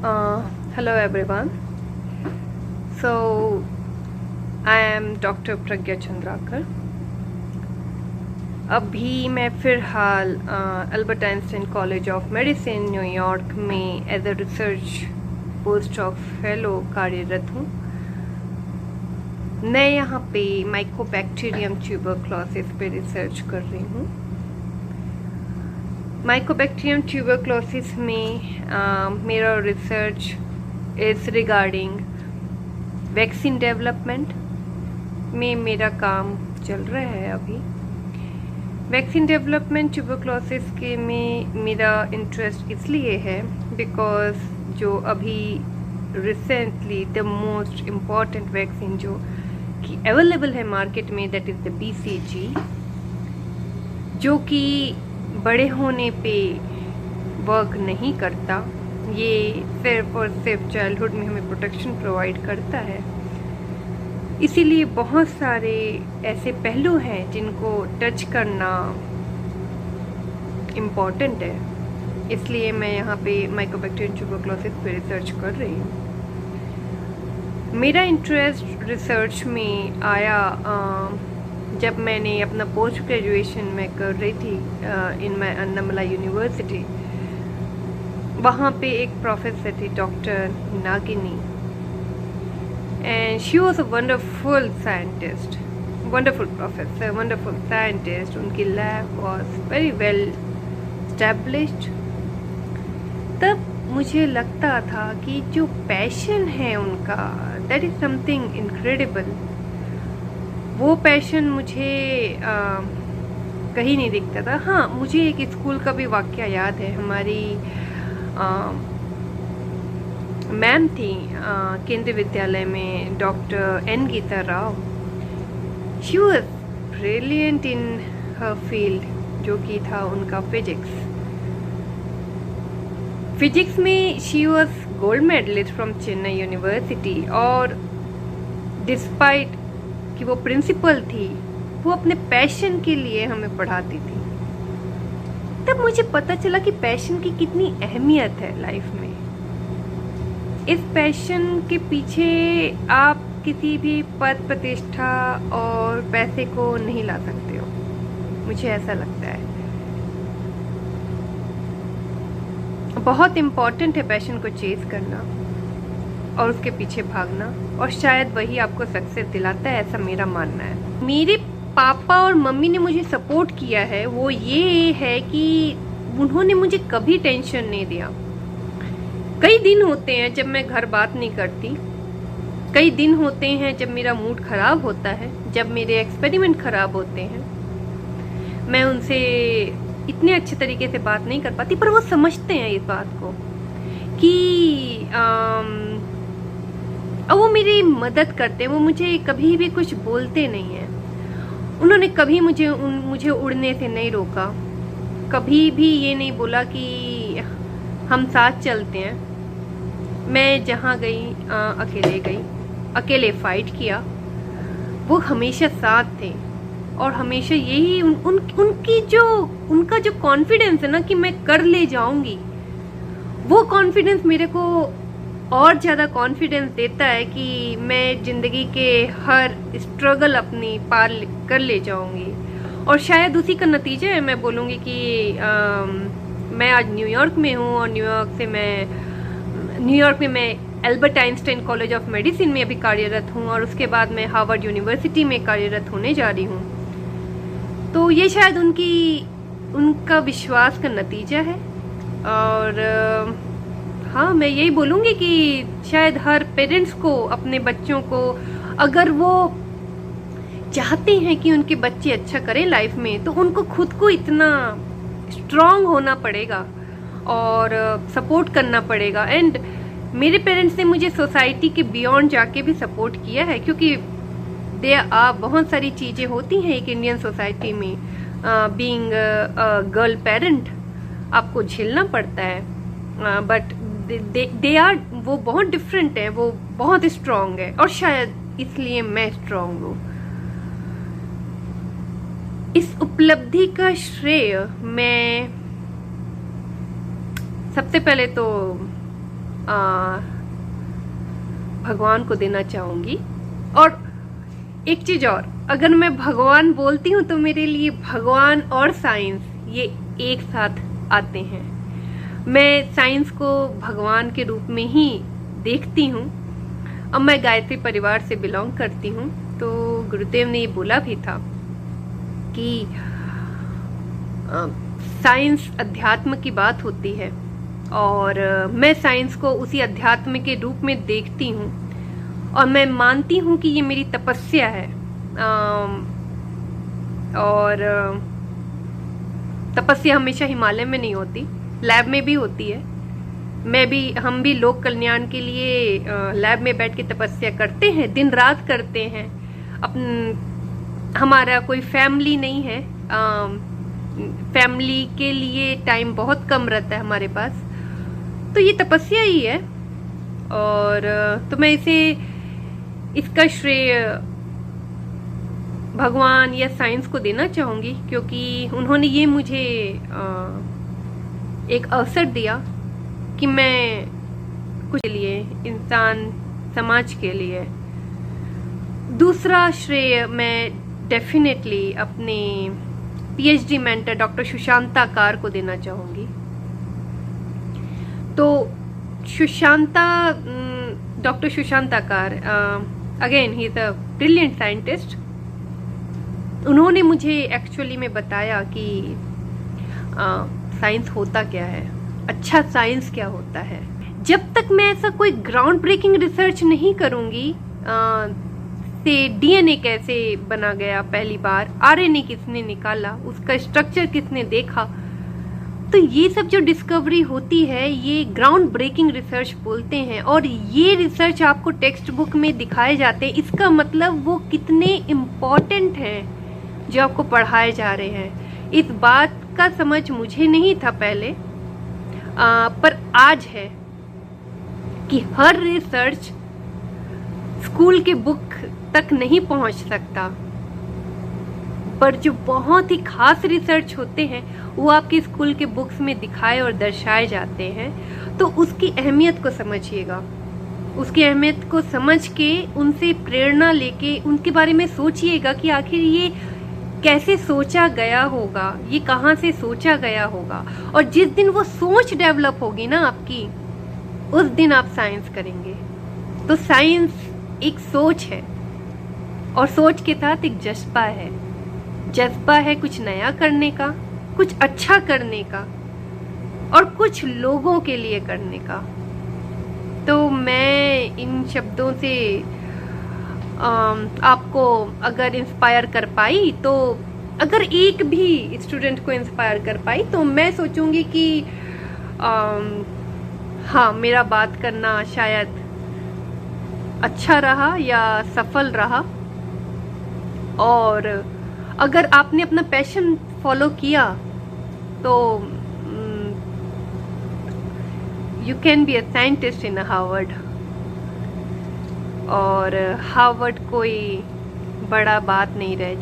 Hello everyone. So I am Dr. Pragya Chandrakar. अभी मैं फ़िलहाल Albert Einstein college of medicine New York में as a research post of fellow कार्यरत हूँ। मैं यहाँ पे माइकोबैक्टीरियम ट्यूबरक्लोसिस पे रिसर्च कर रही हूँ। माइकोबैक्टीरियम ट्यूबरक्लोसिस में मेरा research is regarding vaccine development में मेरा काम चल रहा है। अभी वैक्सीन डेवलपमेंट ट्यूबरक्लोसिस के में मेरा इंटरेस्ट इसलिए है बिकॉज जो अभी recently the most important vaccine जो कि अवेलेबल है मार्केट में, दैट इज़ द BCG, जो कि बड़े होने पे वर्क नहीं करता। ये सिर्फ और सिर्फ चाइल्डहुड में हमें प्रोटेक्शन प्रोवाइड करता है। इसीलिए बहुत सारे ऐसे पहलू हैं जिनको टच करना इम्पॉर्टेंट है। इसलिए मैं यहाँ पे माइकोबैक्टीरियम ट्यूबरक्लोसिस पे रिसर्च कर रही हूँ। मेरा इंटरेस्ट रिसर्च में आया जब मैंने अपना पोस्ट ग्रेजुएशन में कर रही थी इन माय अन्नामलाई यूनिवर्सिटी। वहाँ पे एक प्रोफेसर थी doctor Nagini, and she was a wonderful scientist, wonderful professor, wonderful scientist. उनकी lab was very well established। तब मुझे लगता था कि जो पैशन है उनका, that is something incredible। वो पैशन मुझे कहीं नहीं दिखता था। हाँ, मुझे एक स्कूल का भी वाकया याद है। हमारी मैम थी केंद्रीय विद्यालय में, doctor N. Geeta Rao. She was brilliant in her field, जो कि था उनका फिजिक्स में she was gold medalist from Chennai university. और डिस्पाइट कि वो प्रिंसिपल थी, वो अपने पैशन के लिए हमें पढ़ाती थी। तब मुझे पता चला कि पैशन की कितनी अहमियत है लाइफ में। इस पैशन के पीछे आप किसी भी पद, प्रतिष्ठा और पैसे को नहीं ला सकते हो, मुझे ऐसा लगता है। बहुत इम्पॉर्टेंट है पैशन को चेज करना और उसके पीछे भागना, और शायद वही आपको सक्सेस दिलाता है, ऐसा मेरा मानना है। मेरे पापा और मम्मी ने मुझे सपोर्ट किया है, वो ये है कि उन्होंने मुझे कभी टेंशन नहीं दिया। कई दिन होते हैं जब मैं घर बात नहीं करती, कई दिन होते हैं जब मेरा मूड खराब होता है, जब मेरे एक्सपेरिमेंट खराब होते हैं, मैं उनसे इतने अच्छे तरीके से बात नहीं कर पाती, पर वो समझते हैं इस बात को कि वो मेरी मदद करते हैं। वो मुझे कभी भी कुछ बोलते नहीं हैं। उन्होंने कभी मुझे उड़ने से नहीं रोका, कभी भी ये नहीं बोला कि हम साथ चलते हैं। मैं जहाँ गई अकेले गई, अकेले फाइट किया। वो हमेशा साथ थे और हमेशा यही उनका जो कॉन्फिडेंस है ना कि मैं कर ले जाऊंगी, वो कॉन्फिडेंस मेरे को और ज़्यादा कॉन्फिडेंस देता है कि मैं ज़िंदगी के हर स्ट्रगल अपनी पार कर ले जाऊंगी। और शायद उसी का नतीजा है, मैं बोलूँगी कि मैं आज न्यूयॉर्क में हूँ और न्यूयॉर्क में मैं Albert Einstein college of medicine में अभी कार्यरत हूँ, और उसके बाद मैं हार्वर्ड यूनिवर्सिटी में कार्यरत होने जा रही हूँ। तो ये शायद उनका विश्वास का नतीजा है। और हाँ, मैं यही बोलूँगी कि शायद हर पेरेंट्स को अपने बच्चों को, अगर वो चाहते हैं कि उनके बच्चे अच्छा करें लाइफ में, तो उनको खुद को इतना स्ट्रांग होना पड़ेगा और सपोर्ट करना पड़ेगा। एंड मेरे पेरेंट्स ने मुझे सोसाइटी के बियॉन्ड जाके भी सपोर्ट किया है, क्योंकि बहुत सारी चीज़ें होती हैं एक इंडियन सोसाइटी में। बीइंग गर्ल पेरेंट आपको झेलना पड़ता है, बट वो बहुत डिफरेंट है, वो बहुत स्ट्रांग है, और शायद इसलिए मैं स्ट्रांग हूँ। इस उपलब्धि का श्रेय मैं सबसे पहले तो भगवान को देना चाहूँगी। और एक चीज़ और, अगर मैं भगवान बोलती हूँ तो मेरे लिए भगवान और साइंस ये एक साथ आते हैं। मैं साइंस को भगवान के रूप में ही देखती हूँ। अब मैं गायत्री परिवार से बिलोंग करती हूँ, तो गुरुदेव ने ये बोला भी था कि साइंस अध्यात्म की बात होती है, और मैं साइंस को उसी अध्यात्म के रूप में देखती हूँ, और मैं मानती हूँ कि ये मेरी तपस्या है। और तपस्या हमेशा हिमालय में नहीं होती, लैब में भी होती है। हम भी लोक कल्याण के लिए लैब में बैठ के तपस्या करते हैं, दिन रात करते हैं। हमारा कोई फैमिली नहीं है, फैमिली के लिए टाइम बहुत कम रहता है हमारे पास, तो ये तपस्या ही है। और तो मैं इसका श्रेय भगवान या साइंस को देना चाहूँगी, क्योंकि उन्होंने ये मुझे एक अवसर दिया कि मैं कुछ के लिए, इंसान समाज के लिए। दूसरा श्रेय मैं डेफिनेटली अपने PhD mentor doctor Sushanta car को देना चाहूँगी। तो doctor Sushanta car, again he is a brilliant scientist. उन्होंने मुझे एक्चुअली में बताया कि साइंस होता क्या है, अच्छा साइंस क्या होता है। जब तक मैं ऐसा कोई ग्राउंड ब्रेकिंग रिसर्च नहीं करूंगी, से डीएनए कैसे बना गया पहली बार, आरएनए किसने निकाला, उसका स्ट्रक्चर किसने देखा, तो ये सब जो डिस्कवरी होती है ये ग्राउंड ब्रेकिंग रिसर्च बोलते हैं। और ये रिसर्च आपको टेक्स्ट बुक में दिखाए जाते हैं, इसका मतलब वो कितने इम्पोर्टेंट हैं जो आपको पढ़ाए जा रहे हैं। इस बात का समझ मुझे नहीं था पहले, पर आज है कि हर रिसर्च स्कूल के बुक तक नहीं पहुंच सकता, पर जो बहुत ही खास रिसर्च होते हैं वो आपके स्कूल के बुक्स में दिखाए और दर्शाए जाते हैं। तो उसकी अहमियत को समझिएगा, उसकी अहमियत को समझ के उनसे प्रेरणा लेके उनके बारे में सोचिएगा कि आखिर ये कैसे सोचा गया होगा, ये कहाँ से सोचा गया होगा। और जिस दिन वो सोच डेवलप होगी ना आपकी, उस दिन आप साइंस करेंगे। तो साइंस एक सोच है, और सोच के साथ एक जज्बा है। जज्बा है कुछ नया करने का, कुछ अच्छा करने का, और कुछ लोगों के लिए करने का। तो मैं इन शब्दों से आपको अगर इंस्पायर कर पाई, तो अगर एक भी स्टूडेंट को इंस्पायर कर पाई, तो मैं सोचूंगी कि हाँ, मेरा बात करना शायद अच्छा रहा या सफल रहा। और अगर आपने अपना पैशन फॉलो किया तो you can be a scientist in Harvard. और हार्वर्ड कोई बड़ा बात नहीं रह